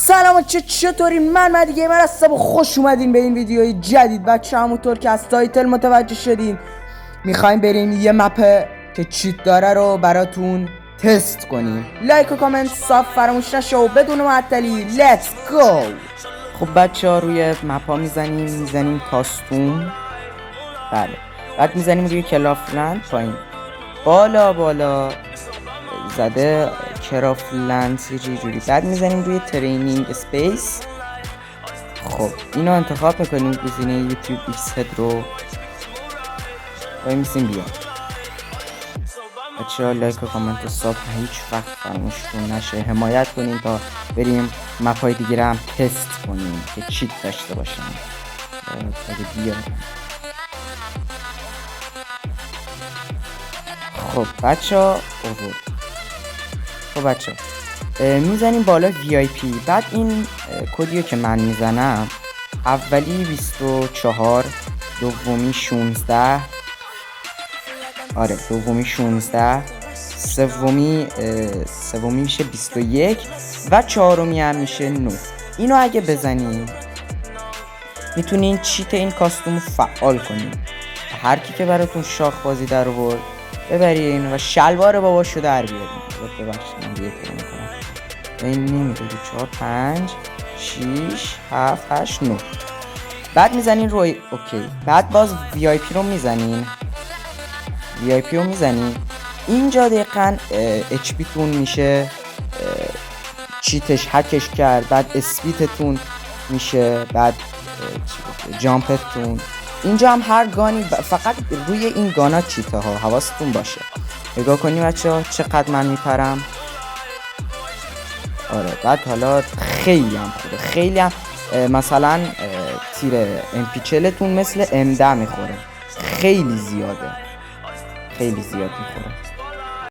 سلام چطورین؟ من مهدی گیمر هستم و خوش اومدین به این ویدیوی جدید. بچه همونطور که از تایتل متوجه شدین میخوایم بریم یه مپ که چیت داره رو براتون تست کنیم. لایک و کامنت صاف فراموش نشه و بدون معطلی لیتس گو. خب بچه ها روی مپ ها میزنیم کاستوم، بله، بعد میزنیم روی کلافلند، پایین بالا زده کرافلند جوری، بعد میزنیم روی ترینینگ اسپیس. خب اینو انتخاب میکنیم، گزینه یوتیوب ایکس هد رو وای میسیم بیا. بچه‌ها لایک و کامنت و ساب هیچ وقت فراموشتون نشه، حمایت کنین تا بریم مپای دیگه هم تست کنیم که چیت داشته باشن. اگه بیارم خب بچه‌ها خب بچه میزنیم بالا VIP، بعد این کدیو که من میزنم اولی 24، دومی 16، آره دومی 16، سومی میشه 21 و چهارمی هم میشه 9. اینو اگه بزنیم میتونین چیت این کاستوم رو فعال کنین. هر کی که براتون شاخ بازی در آورد ببرین و شلوار باباشو در بیارین. ببخشید من دیگه کار میکنم این نمیده. 4 5 6 7 8 9. بعد میزنین روی اوکی، بعد باز VIP رو میزنین، اینجا دقیقاً HP تون میشه چیتش هکش کرد، بعد اسپیتتون میشه، بعد جامپتون. اینجا هم هر گانی فقط روی این گانا چیته ها، حواستون باشه. نگاه کنیم بچه ها چقدر من میپرم. آره بعد حالا خیلی هم خوبه، خیلی هم مثلا تیر امپیچلتون مثل M10 میخوره، خیلی زیاد میخوره.